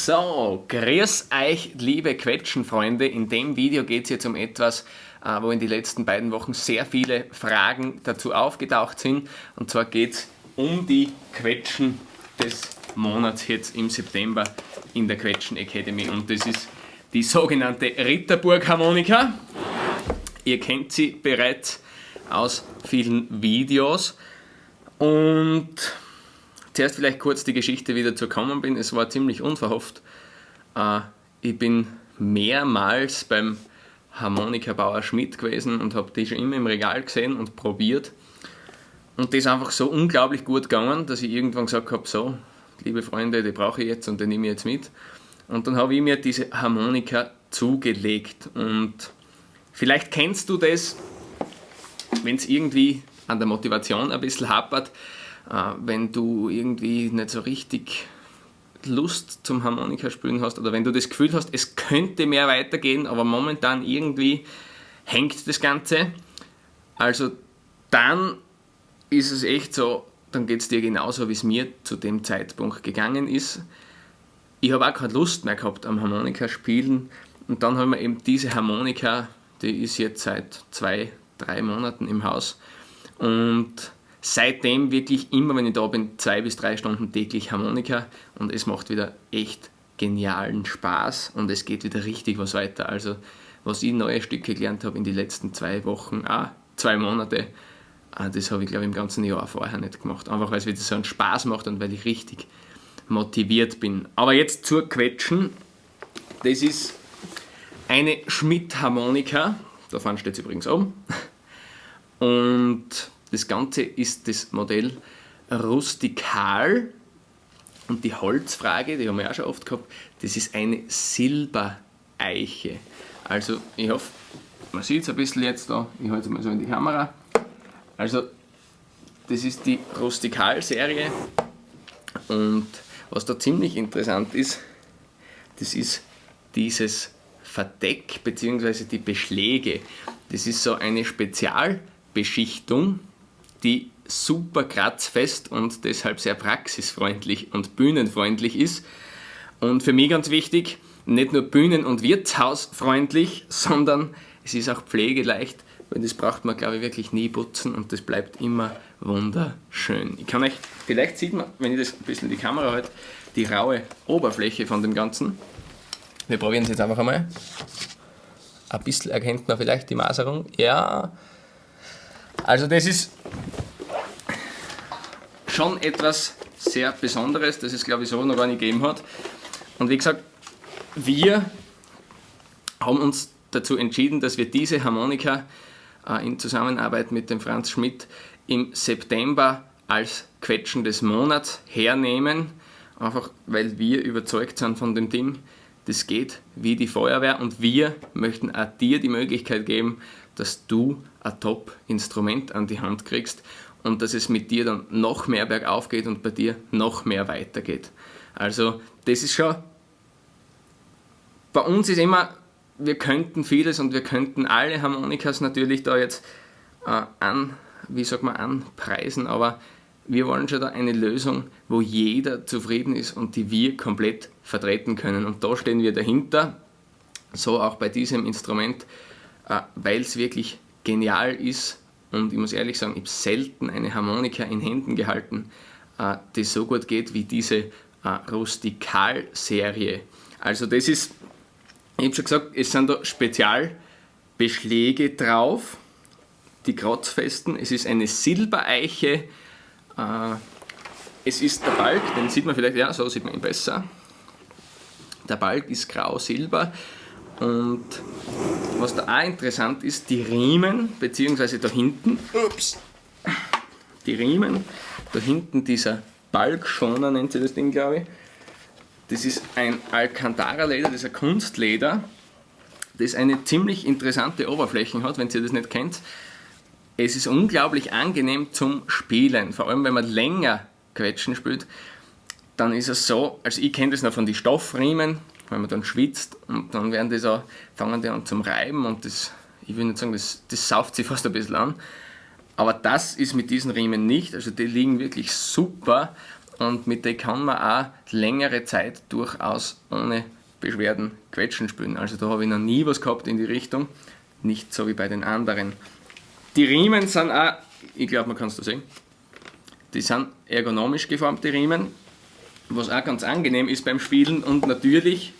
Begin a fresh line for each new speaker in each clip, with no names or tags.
So, grüß euch, liebe Quetschenfreunde. In dem Video geht es jetzt um etwas, wo in den letzten beiden Wochen sehr viele Fragen dazu aufgetaucht sind. Und zwar geht es um die Quetschen des Monats jetzt im September in der Quetschen Academy. Und das ist die sogenannte Ritterburg-Harmonika. Ihr kennt sie bereits aus vielen Videos. Und zuerst vielleicht kurz die Geschichte, wie ich dazu gekommen bin. Es war ziemlich unverhofft. Ich bin mehrmals beim Harmonikabauer Schmidt gewesen und habe die schon immer im Regal gesehen und probiert. Und das ist einfach so unglaublich gut gegangen, dass ich irgendwann gesagt habe, so, liebe Freunde, die brauche ich jetzt und die nehme ich jetzt mit. Und dann habe ich mir diese Harmonika zugelegt. Und vielleicht kennst du das, wenn es irgendwie an der Motivation ein bisschen hapert, wenn du irgendwie nicht so richtig Lust zum Harmonikaspielen hast oder wenn du das Gefühl hast, es könnte mehr weitergehen, aber momentan irgendwie hängt das Ganze. Also dann ist es echt so, dann geht es dir genauso, wie es mir zu dem Zeitpunkt gegangen ist. Ich habe auch keine Lust mehr gehabt am Harmonikaspielen und dann haben wir eben diese Harmonika, die ist jetzt seit 2-3 Monaten im Haus und seitdem wirklich immer, wenn ich da bin, 2 bis 3 Stunden täglich Harmonika und es macht wieder echt genialen Spaß und es geht wieder richtig was weiter. Also was ich neue Stücke gelernt habe in den letzten 2 Wochen, 2 Monate, das habe ich glaube ich im ganzen Jahr vorher nicht gemacht. Einfach weil es wieder so einen Spaß macht und weil ich richtig motiviert bin. Aber jetzt zur Quetschen. Das ist eine Schmidt-Harmonika, da vorne steht es übrigens oben. Und das Ganze ist das Modell Rustikal und die Holzfrage, die haben wir auch schon oft gehabt, das ist eine Silbereiche. Also ich hoffe, man sieht es ein bisschen jetzt da, ich halte es mal so in die Kamera. Also das ist die Rustikal-Serie und was da ziemlich interessant ist, das ist dieses Verdeck bzw. die Beschläge. Das ist so eine Spezialbeschichtung, die super kratzfest und deshalb sehr praxisfreundlich und bühnenfreundlich ist. Und für mich ganz wichtig, nicht nur bühnen- und wirtshausfreundlich, sondern es ist auch pflegeleicht, weil das braucht man, glaube ich, wirklich nie putzen und das bleibt immer wunderschön. Ich kann euch, vielleicht sieht man, wenn ich das ein bisschen in die Kamera halte, die raue Oberfläche von dem Ganzen. Wir probieren es jetzt einfach einmal. Ein bisschen erkennt man vielleicht die Maserung. Ja, also das ist schon etwas sehr Besonderes, das es glaube ich so noch gar nicht gegeben hat. Und wie gesagt, wir haben uns dazu entschieden, dass wir diese Harmonika in Zusammenarbeit mit dem Franz Schmidt im September als Quetschen des Monats hernehmen. Einfach weil wir überzeugt sind von dem Ding, das geht wie die Feuerwehr und wir möchten auch dir die Möglichkeit geben, dass du ein Top-Instrument an die Hand kriegst und dass es mit dir dann noch mehr bergauf geht und bei dir noch mehr weitergeht. Also das ist schon, bei uns ist immer, wir könnten vieles und wir könnten alle Harmonikas natürlich da jetzt anpreisen, aber wir wollen schon da eine Lösung, wo jeder zufrieden ist und die wir komplett vertreten können. Und da stehen wir dahinter, so auch bei diesem Instrument, weil es wirklich genial ist. Und ich muss ehrlich sagen, ich habe selten eine Harmonika in Händen gehalten, die so gut geht wie diese Rustikal-Serie. Also das ist, ich habe schon gesagt, es sind da Spezialbeschläge drauf, die kratzfesten. Es ist eine Silbereiche. Es ist der Balk, den sieht man vielleicht, ja, so sieht man ihn besser. Der Balk ist grau-silber und was da auch interessant ist, die Riemen, beziehungsweise da hinten, die Riemen, da hinten dieser Balkschoner nennt sich das Ding, glaube ich. Das ist ein Alcantara-Leder, das ist ein Kunstleder, das eine ziemlich interessante Oberfläche hat, wenn ihr das nicht kennt. Es ist unglaublich angenehm zum Spielen, vor allem wenn man länger Quetschen spielt, dann ist es so, also ich kenne das noch von den Stoffriemen, wenn man dann schwitzt und dann werden die so, fangen die an zum Reiben und das, ich will nicht sagen, das sauft sich fast ein bisschen an, aber das ist mit diesen Riemen nicht, also die liegen wirklich super und mit denen kann man auch längere Zeit durchaus ohne Beschwerden Quetschen spielen. Also da habe ich noch nie was gehabt in die Richtung, nicht so wie bei den anderen. Die Riemen sind auch, ich glaube man kann es da sehen, die sind ergonomisch geformte Riemen, was auch ganz angenehm ist beim Spielen und natürlich,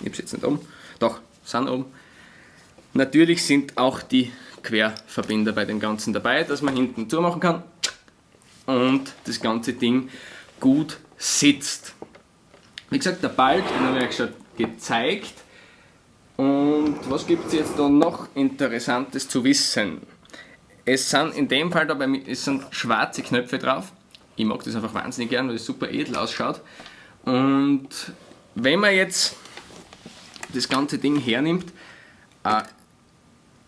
ich habe es jetzt nicht oben, doch, sind oben, natürlich sind auch die Querverbinder bei dem Ganzen dabei, dass man hinten zumachen kann und das ganze Ding gut sitzt. Wie gesagt, der Balk, den habe ich euch schon gezeigt. Und was gibt es jetzt da noch Interessantes zu wissen? Es sind in dem Fall dabei, es sind schwarze Knöpfe drauf. Ich mag das einfach wahnsinnig gern, weil es super edel ausschaut. Und wenn man jetzt das ganze Ding hernimmt,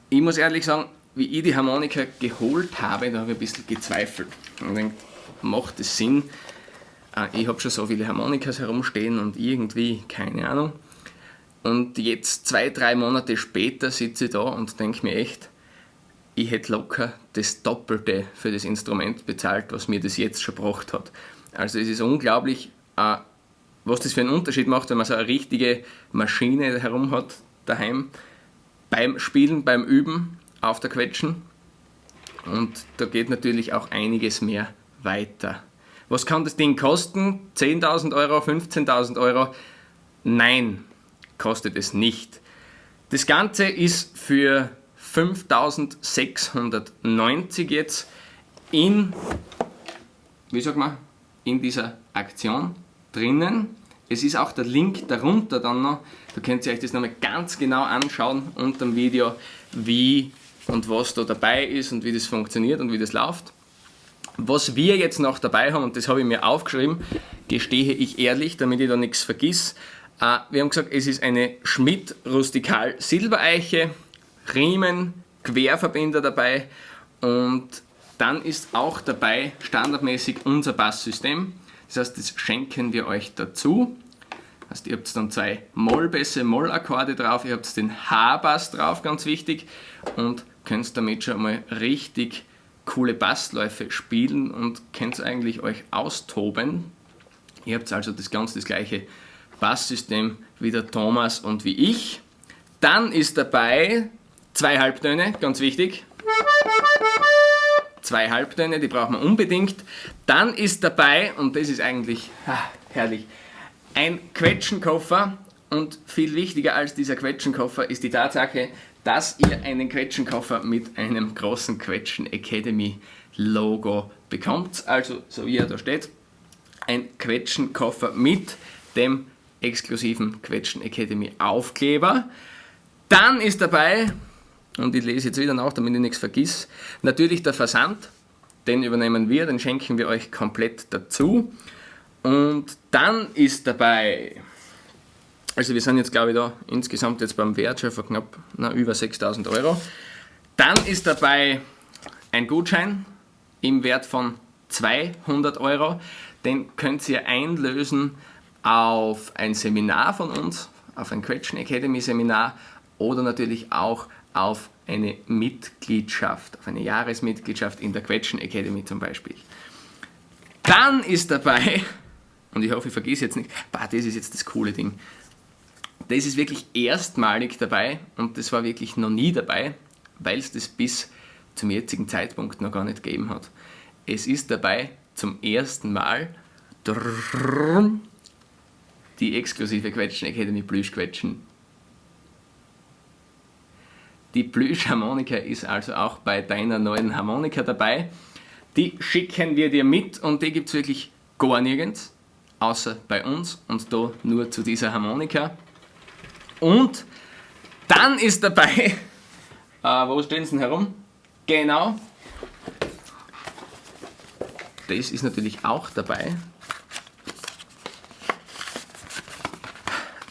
ich muss ehrlich sagen, wie ich die Harmonika geholt habe, da habe ich ein bisschen gezweifelt. Und dann macht es Sinn. Ich habe schon so viele Harmonikas herumstehen und irgendwie, keine Ahnung. Und jetzt 2-3 Monate später sitze ich da und denke mir echt, ich hätte locker das Doppelte für das Instrument bezahlt, was mir das jetzt schon gebracht hat. Also es ist unglaublich, was das für einen Unterschied macht, wenn man so eine richtige Maschine herum hat daheim, beim Spielen, beim Üben auf der Quetschen. Und da geht natürlich auch einiges mehr weiter. Was kann das Ding kosten? 10.000 Euro, 15.000 Euro? Nein, kostet es nicht. Das Ganze ist für 5.690 jetzt in dieser Aktion drinnen. Es ist auch der Link darunter dann noch, da könnt ihr euch das nochmal ganz genau anschauen unter dem Video, wie und was da dabei ist und wie das funktioniert und wie das läuft. Was wir jetzt noch dabei haben, und das habe ich mir aufgeschrieben, gestehe ich ehrlich, damit ich da nichts vergiss. Wir haben gesagt, es ist eine Schmidt Rustikal Silbereiche, Riemen, Querverbinder dabei und dann ist auch dabei standardmäßig unser Basssystem. Das heißt, das schenken wir euch dazu. Das heißt, ihr habt dann 2 Mollbässe, Mollakkorde drauf, ihr habt den H-Bass drauf, ganz wichtig, und könnt damit schon mal richtig coole Bassläufe spielen und könnt eigentlich euch austoben. Ihr habt also das gleiche Basssystem wie der Thomas und wie ich. Dann ist dabei 2 Halbtöne, ganz wichtig. 2 Halbtöne, die braucht man unbedingt. Dann ist dabei, und das ist eigentlich herrlich, ein Quetschenkoffer. Und viel wichtiger als dieser Quetschenkoffer ist die Tatsache, dass ihr einen Quetschenkoffer mit einem großen Quetschen Academy Logo bekommt. Also, so wie er da steht, ein Quetschenkoffer mit dem exklusiven Quetschen Academy Aufkleber. Dann ist dabei, und ich lese jetzt wieder nach, damit ich nichts vergiss, natürlich der Versand, den übernehmen wir, den schenken wir euch komplett dazu. Und dann ist dabei, also wir sind jetzt glaube ich da insgesamt jetzt beim Wert schon von knapp über 6.000 Euro. Dann ist dabei ein Gutschein im Wert von 200 Euro, den könnt ihr einlösen auf ein Seminar von uns, auf ein Quetschen Academy Seminar oder natürlich auch auf eine Mitgliedschaft, auf eine Jahresmitgliedschaft in der Quetschen Academy zum Beispiel. Dann ist dabei, und ich hoffe, ich vergesse jetzt nicht, das ist jetzt das coole Ding. Das ist wirklich erstmalig dabei und das war wirklich noch nie dabei, weil es das bis zum jetzigen Zeitpunkt noch gar nicht gegeben hat. Es ist dabei zum ersten Mal die exklusive Quetschen Academy Plüschquetschen. Die Plüschharmonika ist also auch bei deiner neuen Harmonika dabei. Die schicken wir dir mit und die gibt es wirklich gar nirgends, außer bei uns und da nur zu dieser Harmonika. Und dann ist dabei, wo stehen sie denn herum? Genau, das ist natürlich auch dabei.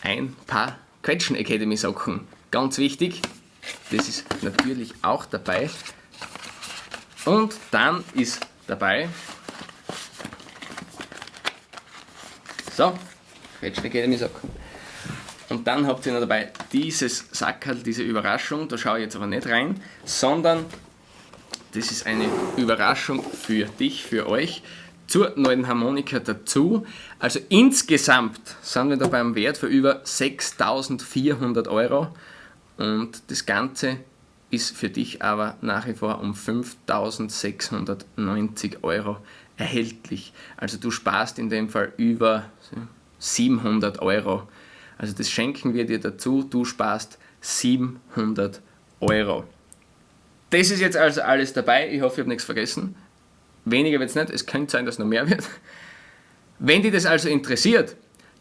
Ein paar Quetschen Academy Socken, ganz wichtig, das ist natürlich auch dabei. Und dann ist dabei, so, Quetschen Academy Socken. Und dann habt ihr noch dabei dieses Sackerl, diese Überraschung, da schaue ich jetzt aber nicht rein, sondern das ist eine Überraschung für dich, für euch. zur neuen Harmonika dazu. Also insgesamt sind wir da beim Wert von über 6.400 Euro und das Ganze ist für dich aber nach wie vor um 5.690 Euro erhältlich. Also du sparst in dem Fall über 700 Euro. Also das schenken wir dir dazu, du sparst 700 Euro. Das ist jetzt also alles dabei, ich hoffe, ich habe nichts vergessen. Weniger wird es nicht, es könnte sein, dass noch mehr wird. Wenn dich das also interessiert,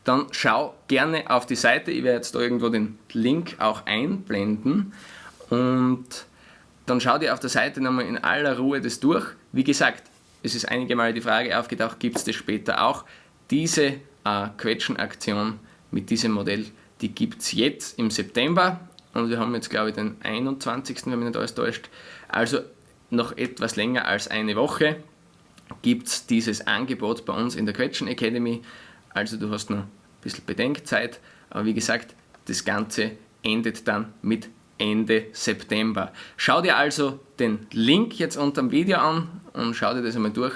dann schau gerne auf die Seite, ich werde jetzt da irgendwo den Link auch einblenden und dann schau dir auf der Seite nochmal in aller Ruhe das durch. Wie gesagt, es ist einige Male die Frage aufgetaucht, gibt es das später auch? Diese Quetschen-Aktion mit diesem Modell, die gibt es jetzt im September und wir haben jetzt glaube ich den 21., wenn mich nicht alles täuscht, also noch etwas länger als eine Woche gibt es dieses Angebot bei uns in der Quetschen Academy, also du hast noch ein bisschen Bedenkzeit, aber wie gesagt, das Ganze endet dann mit Ende September. Schau dir also den Link jetzt unter dem Video an und schau dir das einmal durch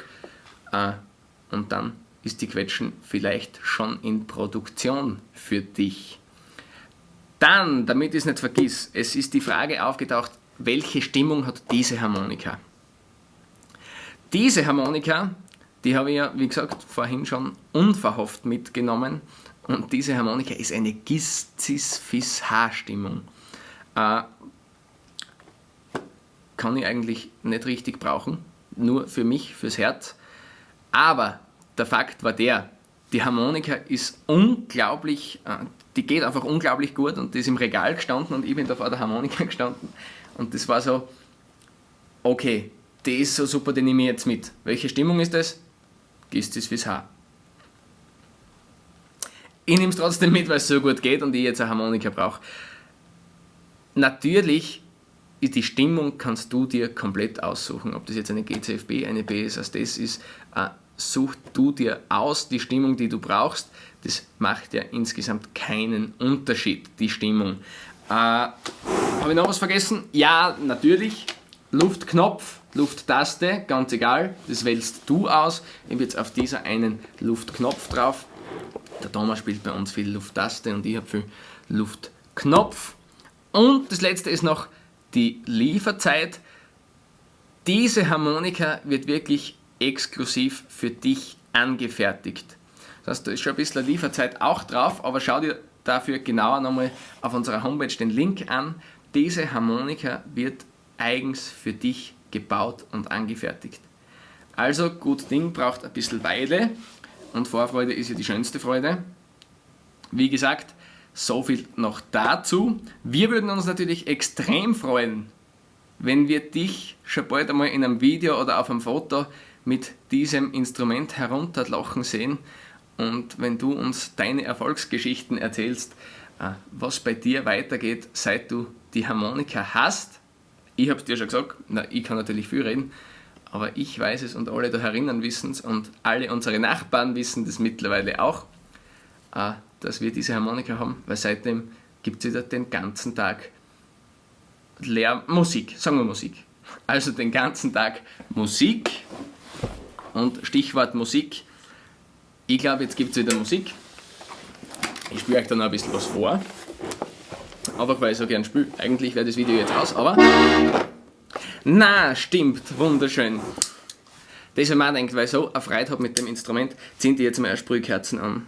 und dann ist die Quetschen vielleicht schon in Produktion für dich. Dann, damit ich es nicht vergiss, es ist die Frage aufgetaucht, welche Stimmung hat diese Harmonika? Diese Harmonika, die habe ich ja, wie gesagt, vorhin schon unverhofft mitgenommen und diese Harmonika ist eine Gis-Cis-Fis-Ha-Stimmung. Kann ich eigentlich nicht richtig brauchen, nur für mich, fürs Herz. Aber der Fakt war der, die Harmonika ist unglaublich, die geht einfach unglaublich gut und die ist im Regal gestanden und ich bin da vor der Harmonika gestanden und das war so, okay, die ist so super, die nehme ich jetzt mit. Welche Stimmung ist das? Gis-Cis-Fis-Ha. Ich nehme es trotzdem mit, weil es so gut geht und ich jetzt eine Harmonika brauche. Natürlich, die Stimmung kannst du dir komplett aussuchen, ob das jetzt eine GCFB, eine BSS das ist, such du dir aus die Stimmung, die du brauchst, das macht ja insgesamt keinen Unterschied, die Stimmung. Habe ich noch was vergessen? Ja, natürlich, Luftknopf, Lufttaste, ganz egal, das wählst du aus, ich habe jetzt auf dieser einen Luftknopf drauf, der Thomas spielt bei uns viel Lufttaste und ich habe viel Luftknopf. Und das letzte ist noch die Lieferzeit. Diese Harmonika wird wirklich exklusiv für dich angefertigt. Das heißt, da ist schon ein bisschen Lieferzeit auch drauf, aber schau dir dafür genauer nochmal auf unserer Homepage den Link an. Diese Harmonika wird eigens für dich gebaut und angefertigt. Also gut Ding, braucht ein bisschen Weile und Vorfreude ist ja die schönste Freude. Wie gesagt, so viel noch dazu. Wir würden uns natürlich extrem freuen, wenn wir dich schon bald einmal in einem Video oder auf einem Foto mit diesem Instrument herunterlachen sehen und wenn du uns deine Erfolgsgeschichten erzählst, was bei dir weitergeht, seit du die Harmonika hast. Ich habe es dir schon gesagt, ich kann natürlich viel reden, aber ich weiß es und alle da herinnen wissen es und alle unsere Nachbarn wissen das mittlerweile auch, dass wir diese Harmonika haben, weil seitdem gibt es wieder den ganzen Tag Musik, sagen wir Musik. Also den ganzen Tag Musik und Stichwort Musik. Ich glaube, jetzt gibt es wieder Musik. Ich spiele euch da noch ein bisschen was vor. Einfach weil ich so gern spiele. Eigentlich wäre das Video jetzt aus, aber na, stimmt, wunderschön. Das, wenn man denkt, weil ich so eine Freude habe mit dem Instrument, zieht die jetzt mal eine Sprühkerzen an.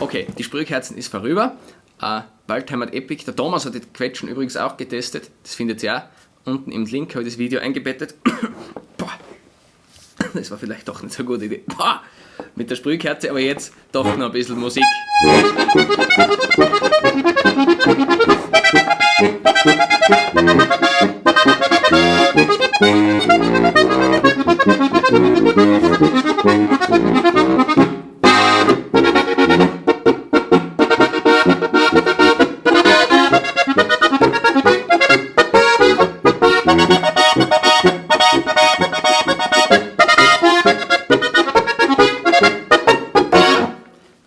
Okay, die Sprühkerzen ist vorüber. Waldheimat Epic. Der Thomas hat die Quetschen übrigens auch getestet. Das findet ihr auch. Unten im Link habe ich das Video eingebettet. Boah. Das war vielleicht doch nicht so eine gute Idee. Boah. mit der Sprühkerze, aber jetzt doch noch ein bisschen Musik.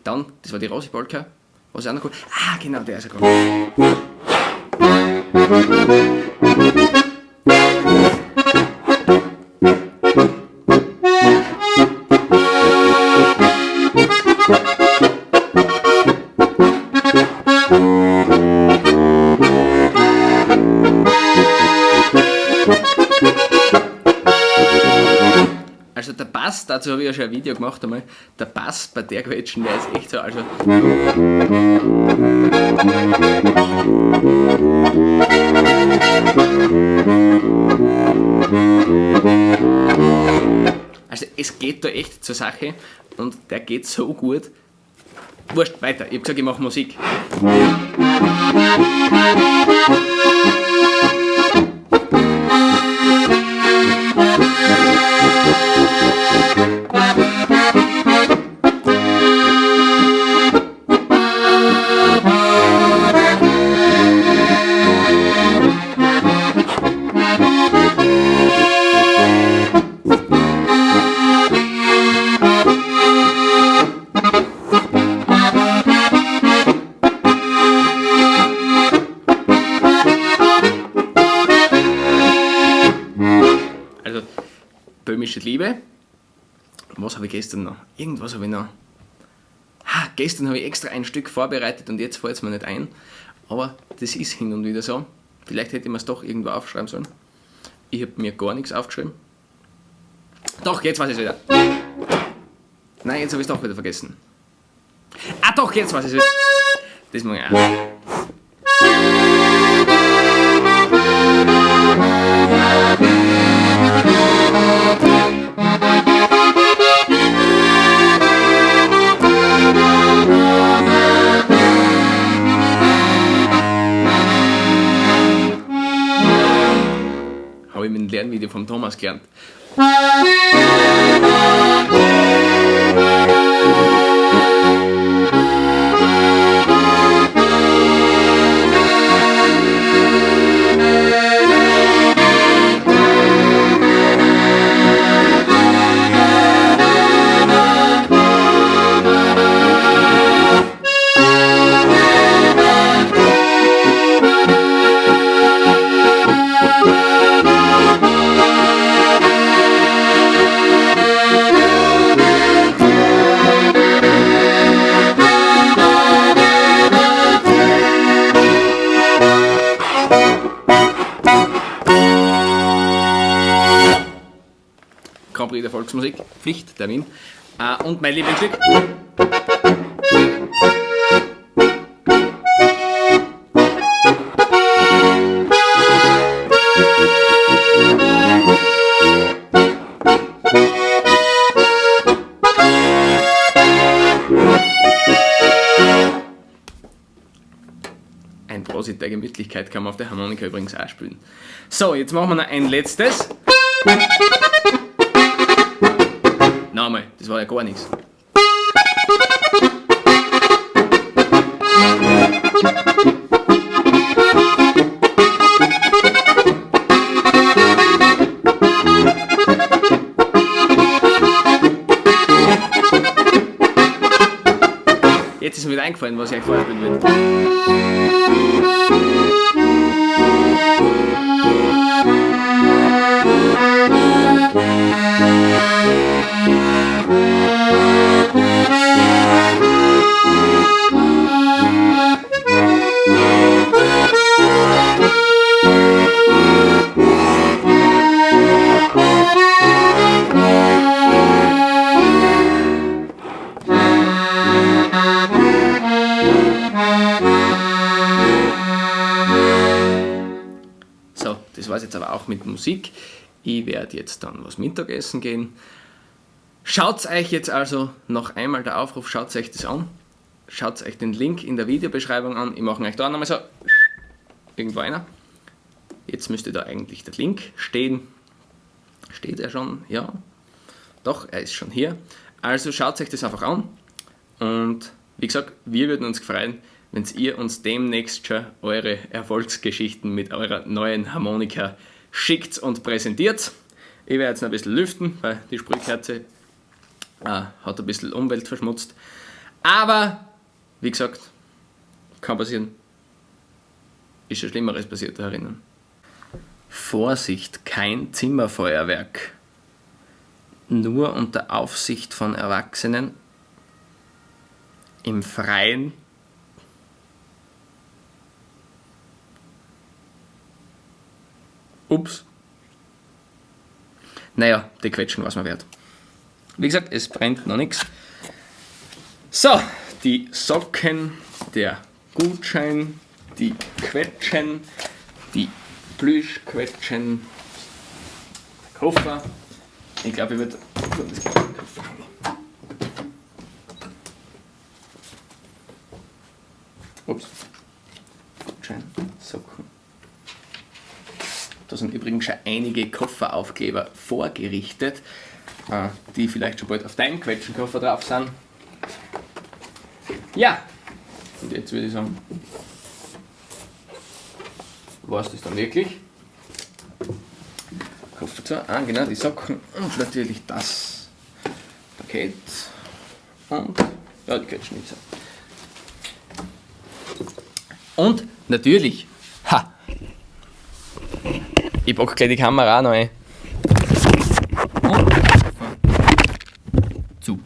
Dann, das war die Rosi-Polka. Was ist auch noch cool? Ah, genau, der ist ja cool. Also der Bass, dazu habe ich ja schon ein Video gemacht einmal, der Bass bei der Quetschen, der ist echt so, also es geht da echt zur Sache und der geht so gut. Wurscht, weiter, ich habe gesagt, ich mache Musik. Also, böhmische Liebe. Was habe ich gestern noch? Irgendwas habe ich noch. Gestern habe ich extra ein Stück vorbereitet und jetzt fällt es mir nicht ein. Aber das ist hin und wieder so. Vielleicht hätte ich mir es doch irgendwo aufschreiben sollen. Ich habe mir gar nichts aufgeschrieben. Doch, jetzt weiß ich es wieder. Nein, jetzt habe ich es doch wieder vergessen. Doch, jetzt weiß ich es wieder. Das muss ich auch. Habe ich mit dem Lernvideo vom Thomas gelernt. Grand Prix der Volksmusik, Pflichttermin. Und mein Lieblingsstück. Ein Prosit der Gemütlichkeit kann man auf der Harmonika übrigens auch spielen. So, jetzt machen wir noch ein letztes. Nochmal, das war ja gar nichts. Jetzt ist mir wieder eingefallen, was ich euch vorher spielen will. So, das war es jetzt aber auch mit Musik. Ich werde jetzt dann was Mittagessen gehen. Schaut euch jetzt also noch einmal der Aufruf, schaut euch das an. Schaut euch den Link in der Videobeschreibung an. Ich mache euch da nochmal so irgendwo einer. Jetzt müsste da eigentlich der Link stehen. Steht er schon? Ja. Doch, er ist schon hier. Also schaut euch das einfach an. Und wie gesagt, wir würden uns freuen, wenn ihr uns demnächst schon eure Erfolgsgeschichten mit eurer neuen Harmonika schickt und präsentiert. Ich werde jetzt noch ein bisschen lüften, weil die Sprühkerze hat ein bisschen Umwelt verschmutzt. Aber, wie gesagt, kann passieren. Ist schon Schlimmeres passiert da herinnen. Vorsicht, kein Zimmerfeuerwerk. Nur unter Aufsicht von Erwachsenen im Freien. Ups. Naja, die quetschen, was man wert. Wie gesagt, es brennt noch nichts. So, die Socken, der Gutschein, die Quetschen, die Plüschquetschen, der Koffer. Ich glaube, ich würde das Koffer hängen. Ups. Gutschein, Socken. Da sind übrigens schon einige Kofferaufkleber vorgerichtet, die vielleicht schon bald auf deinem Quetschenkoffer drauf sind. Ja, und jetzt würde ich sagen, war es das dann wirklich? Koffer zu, genau, die Socken und natürlich das Paket und ja, die Quetschnitzer. Und natürlich, ich packe gleich die Kamera auch noch ein. Und zu.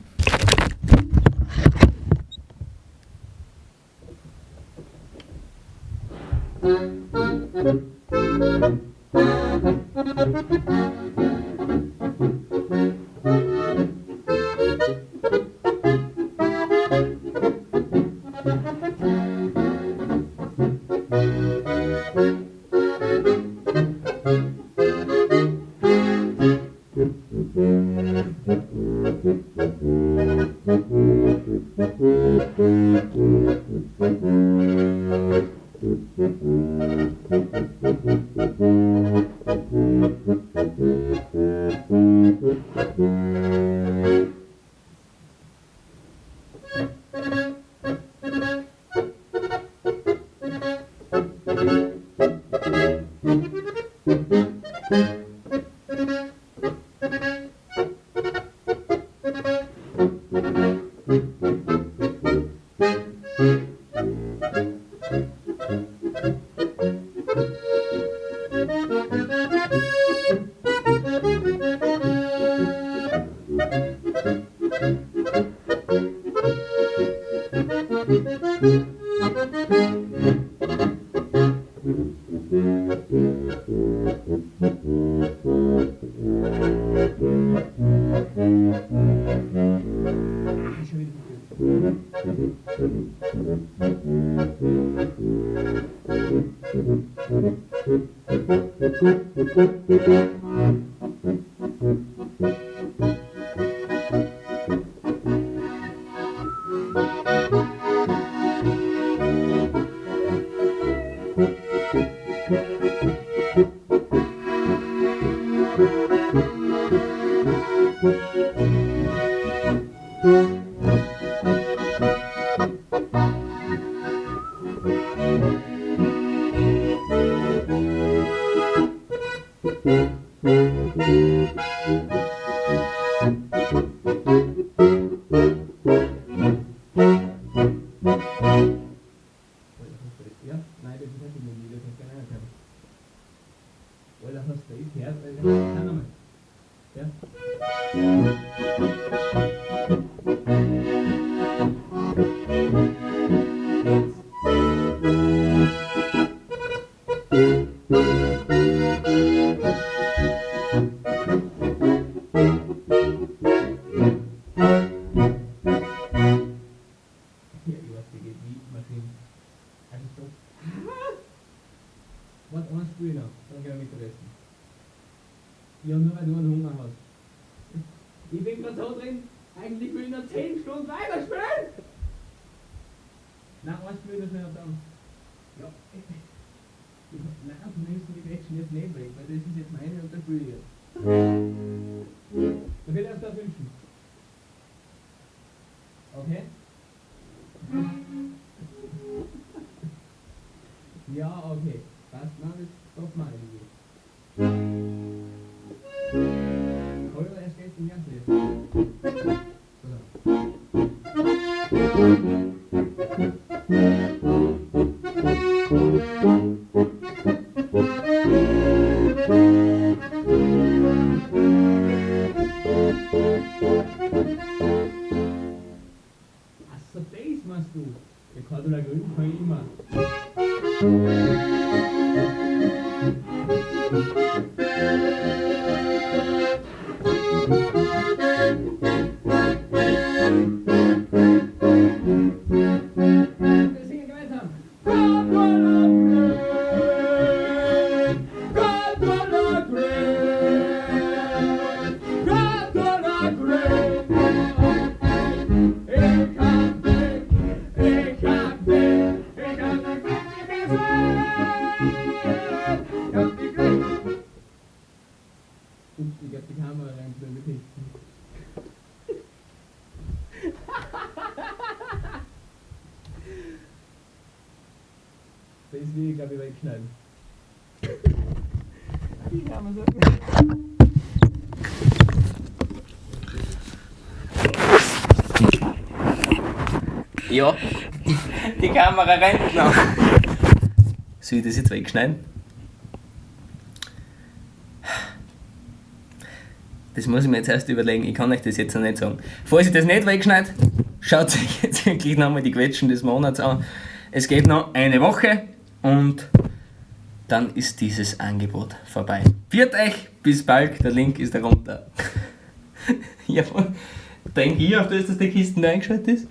Warte, eins spielen noch, dann gehen wir Mittagessen. Ja, nur weil du einen Hunger hast.
Ich bin gerade so drin, eigentlich will ich noch 10 Stunden weiterspielen.
Nein, ein Spiel ist nicht dann. Ja, nein, du nimmst die Quetschen jetzt nicht weg, weil das ist jetzt meine und das spiele ich jetzt. Du willst erst da wünschen. Okay? Ja, okay. Passt, nein, das stopp mal irgendwie. Oder erst geht's im Ganzen jetzt. Achso, das machst du. Der Cordula Grün kann ich immer. Wir singen gemeinsam. Cordula Grün, Cordula Grün. Ups, ich hab die Kamera reingestellt. Das will ich, glaube ich, wegschneiden. Die Kamera so.
Ja, die Kamera rennt noch. Soll ich das jetzt wegschneiden? Das muss ich mir jetzt erst überlegen, ich kann euch das jetzt noch nicht sagen. Falls ich das nicht wegschneide, schaut euch jetzt wirklich nochmal die Quetschen des Monats an. Es geht noch eine Woche und dann ist dieses Angebot vorbei. Viert euch, bis bald, der Link ist darunter. Ja, denke ich, auf das die Kiste eingeschaltet ist.